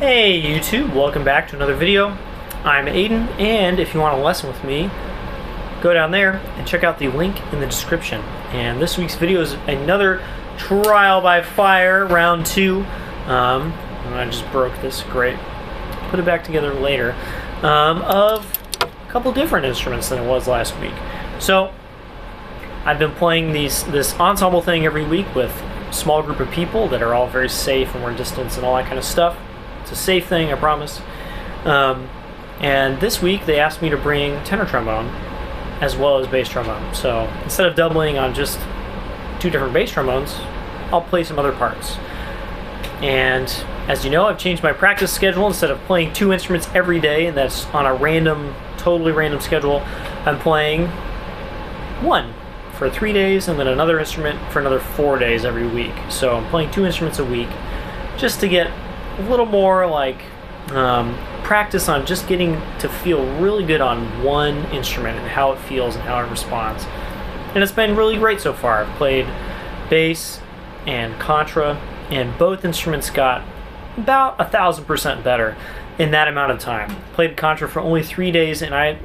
Hey YouTube, welcome back to another video. I'm Aiden, and if you want to lesson with me, go down there and check out the link in the description. And this week's video is another trial by fire, round 2. And I just broke this, great. Put it back together later. Of a couple different instruments than it was last week. So, I've been playing this ensemble thing every week with a small group of people that are all very safe and we're in distance and all that kind of stuff. It's a safe thing, I promise. And this week they asked me to bring tenor trombone as well as bass trombone. So instead of doubling on just 2 different bass trombones, I'll play some other parts. And as you know, I've changed my practice schedule. Instead of playing 2 instruments every day, and that's on a random, totally random schedule, I'm playing 1 for 3 days and then another instrument for another 4 days every week. So I'm playing 2 instruments a week just to get a little more like practice on just getting to feel really good on one instrument and how it feels and how it responds. And it's been really great so far. I've played bass and contra, and both instruments got about 1,000% better in that amount of time. Played contra for only 3 days, and I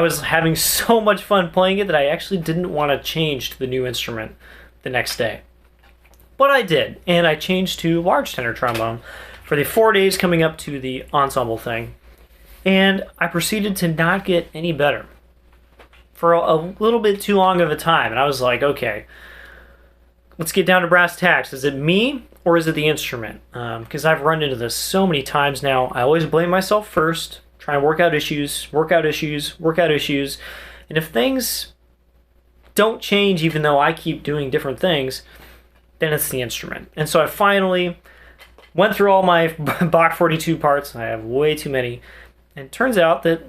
was having so much fun playing it that I actually didn't want to change to the new instrument the next day. But I did, and I changed to large tenor trombone for the 4 days coming up to the ensemble thing. And I proceeded to not get any better for a little bit too long of a time. And I was like, okay, let's get down to brass tacks. Is it me or is it the instrument? Because I've run into this so many times now. I always blame myself first, try and work out issues. And if things don't change even though I keep doing different things, then it's the instrument. And so I finally went through all my Bach 42 parts. I have way too many. And it turns out that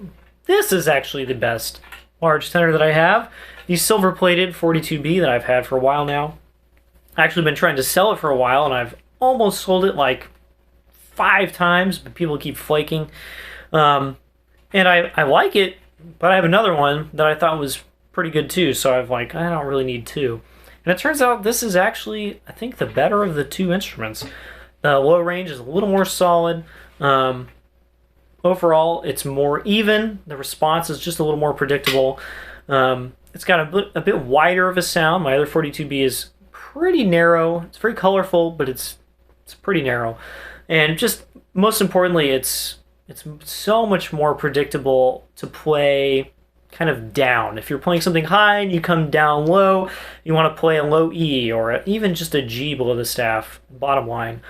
this is actually the best large tenor that I have. The silver-plated 42B that I've had for a while now. I've actually been trying to sell it for a while, and I've almost sold it like 5 times, but people keep flaking. And I like it, but I have another one that I thought was pretty good too, so I'm like, I don't really need 2. And it turns out this is actually, I think, the better of the 2 instruments. The low range is a little more solid. Overall, it's more even. The response is just a little more predictable. It's got a bit wider of a sound. My other 42B is pretty narrow. It's very colorful, but it's pretty narrow. And just most importantly, it's so much more predictable to play kind of down. If you're playing something high and you come down low, you want to play a low E or even just a G below the staff, bottom line.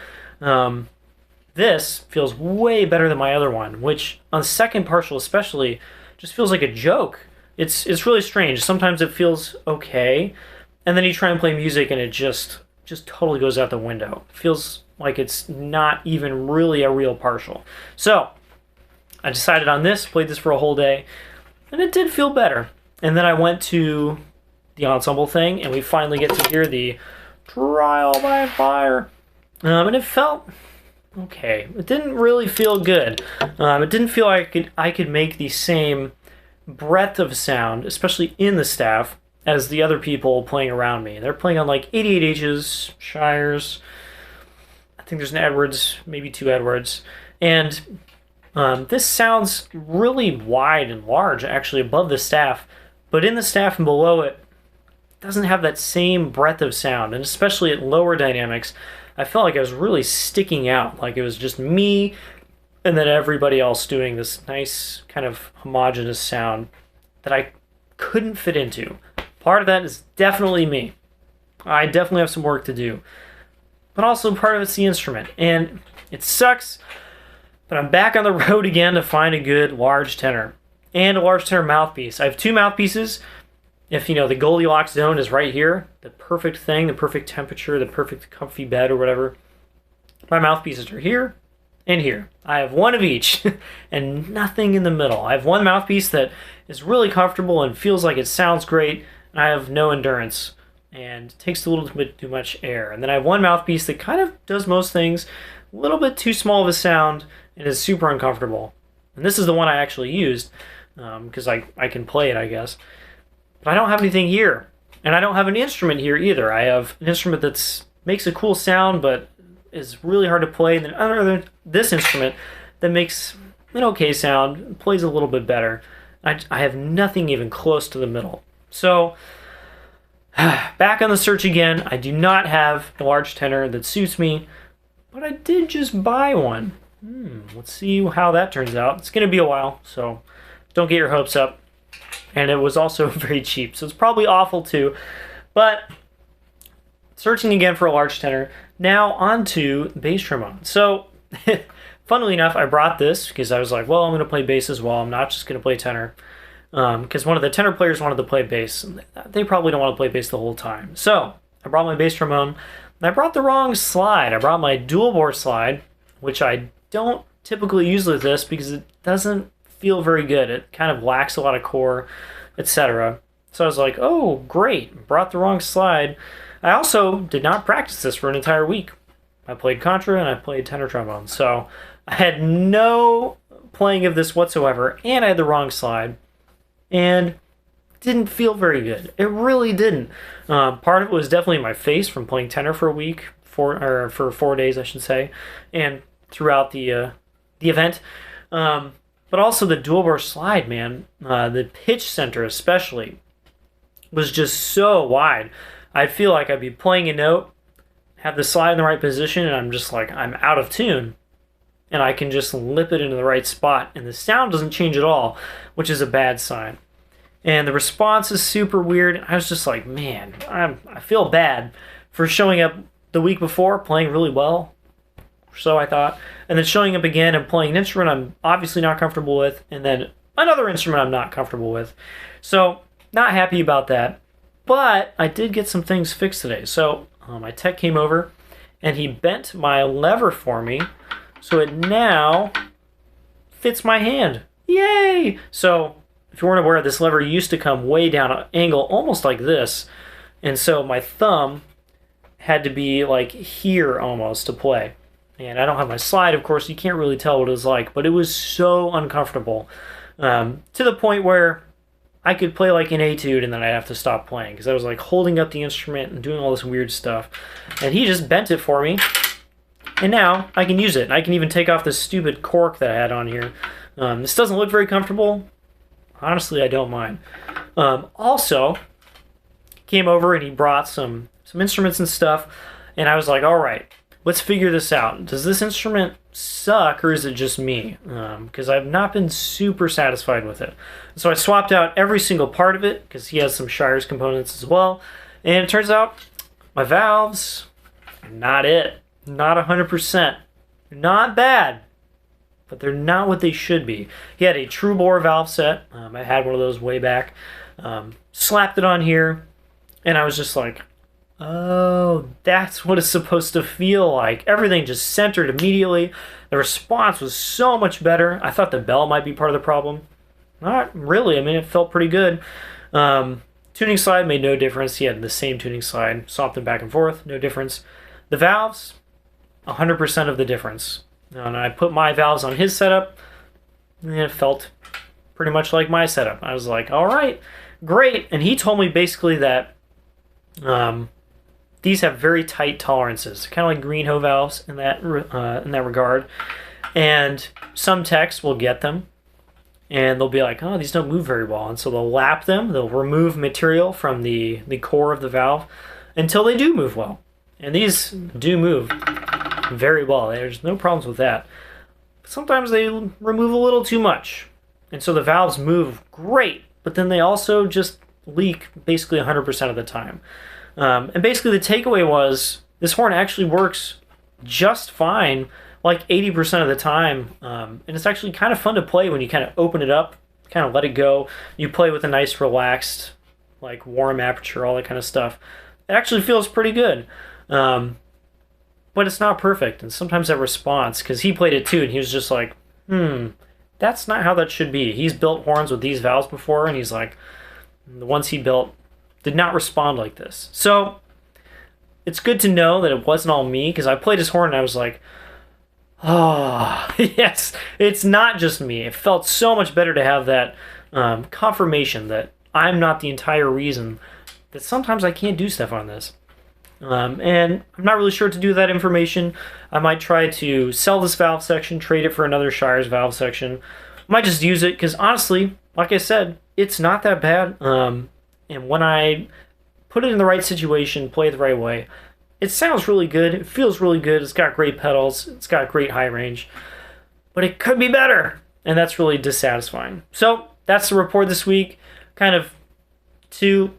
This feels way better than my other one, which on the second partial especially just feels like a joke. It's really strange. Sometimes it feels okay, and then you try and play music and it just totally goes out the window. It feels like it's not even really a real partial. So I decided on this, played this for a whole day, and it did feel better. And then I went to the ensemble thing, and we finally get to hear the trial by fire. And it felt okay. It didn't really feel good. It didn't feel like I could make the same breadth of sound, especially in the staff, as the other people playing around me. They're playing on like 88Hs, Shires. I think there's an Edwards, maybe 2 Edwards. And this sounds really wide and large, actually, above the staff. But in the staff and below it, doesn't have that same breadth of sound. And especially at lower dynamics, I felt like I was really sticking out. Like it was just me and then everybody else doing this nice kind of homogeneous sound that I couldn't fit into. Part of that is definitely me. I definitely have some work to do. But also part of it's the instrument. And it sucks, but I'm back on the road again to find a good large tenor. And a large tenor mouthpiece. I have 2 mouthpieces. If, you know, the Goldilocks zone is right here, the perfect thing, the perfect temperature, the perfect comfy bed or whatever, my mouthpieces are here and here. I have 1 of each and nothing in the middle. I have 1 mouthpiece that is really comfortable and feels like it sounds great, and I have no endurance and takes a little bit too much air. And then I have 1 mouthpiece that kind of does most things, a little bit too small of a sound, and is super uncomfortable. And this is the one I actually used because I can play it, I guess. But I don't have anything here. And I don't have an instrument here either. I have an instrument that makes a cool sound, but is really hard to play than other than this instrument that makes an okay sound, plays a little bit better. I have nothing even close to the middle. So, back on the search again. I do not have a large tenor that suits me, but I did just buy one. Let's see how that turns out. It's going to be a while, so don't get your hopes up. And it was also very cheap, so it's probably awful too. But searching again for a large tenor. Now onto bass trombone. So, funnily enough, I brought this because I was like, well, I'm going to play bass as well. I'm not just going to play tenor. Because one of the tenor players wanted to play bass. They probably don't want to play bass the whole time. So, I brought my bass trombone, and I brought the wrong slide. I brought my dual bore slide, which I don't typically use with this because it doesn't feel very good. It kind of lacks a lot of core, etc. So I was like, oh, great, brought the wrong slide. I also did not practice this for an entire week. I played contra and I played tenor trombone. So I had no playing of this whatsoever, and I had the wrong slide. And didn't feel very good. It really didn't. Part of it was definitely my face from playing tenor for a week, for 4 days, I should say, and throughout the event. But also the dual bore slide, man, the pitch center especially, was just so wide. I'd feel like I'd be playing a note, have the slide in the right position, and I'm just like, I'm out of tune. And I can just lip it into the right spot, and the sound doesn't change at all, which is a bad sign. And the response is super weird. I was just like, man, I feel bad for showing up the week before, playing really well, so I thought, and then showing up again and playing an instrument I'm obviously not comfortable with, and then another instrument I'm not comfortable with. So, not happy about that. But I did get some things fixed today. So, my tech came over, and he bent my lever for me, so it now fits my hand. Yay! So, if you weren't aware, this lever used to come way down an angle, almost like this. And so my thumb had to be like here almost to play. And I don't have my slide, of course, you can't really tell what it was like, but it was so uncomfortable. To the point where I could play like an etude and then I'd have to stop playing because I was like holding up the instrument and doing all this weird stuff. And he just bent it for me. And now I can use it. I can even take off this stupid cork that I had on here. This doesn't look very comfortable. Honestly, I don't mind. Also, came over and he brought some instruments and stuff. And I was like, all right, let's figure this out. Does this instrument suck or is it just me? Because I've not been super satisfied with it. So I swapped out every single part of it because he has some Shires components as well. And it turns out my valves are not it. Not 100%. Not bad, but they're not what they should be. He had a true bore valve set. I had one of those way back. Slapped it on here, and I was just like, oh, that's what it's supposed to feel like. Everything just centered immediately. The response was so much better. I thought the bell might be part of the problem. Not really. I mean, it felt pretty good. Tuning slide made no difference. He had the same tuning slide. Swapped them back and forth. No difference. The valves, 100% of the difference. And I put my valves on his setup, and it felt pretty much like my setup. I was like, all right, great. And he told me basically that these have very tight tolerances, kind of like Greenhoe valves in that regard. And some techs will get them, and they'll be like, oh, these don't move very well. And so they'll lap them. They'll remove material from the core of the valve until they do move well. And these do move very well. There's no problems with that. But sometimes they remove a little too much. And so the valves move great, but then they also just leak basically 100% of the time. And basically the takeaway was this horn actually works just fine like 80% of the time. And it's actually kind of fun to play when you kind of open it up, kind of let it go. You play with a nice relaxed, like warm aperture, all that kind of stuff. It actually feels pretty good. But it's not perfect, and sometimes that response, because he played it too, and he was just like, that's not how that should be. He's built horns with these valves before, and he's like, the ones he built did not respond like this. So, it's good to know that it wasn't all me, because I played his horn and I was like, oh, yes, it's not just me. It felt so much better to have that confirmation that I'm not the entire reason that sometimes I can't do stuff on this. And I'm not really sure what to do with that information. I might try to sell this valve section, trade it for another Shire's valve section. I might just use it because honestly, like I said, it's not that bad. And when I put it in the right situation, play it the right way, it sounds really good. It feels really good. It's got great pedals. It's got great high range. But it could be better. And that's really dissatisfying. So that's the report this week. Kind of two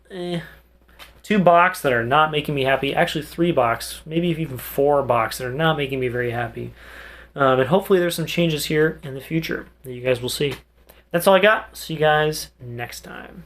box that are not making me happy. Actually, 3 box, maybe even 4 box that are not making me very happy. And hopefully there's some changes here in the future that you guys will see. That's all I got. See you guys next time.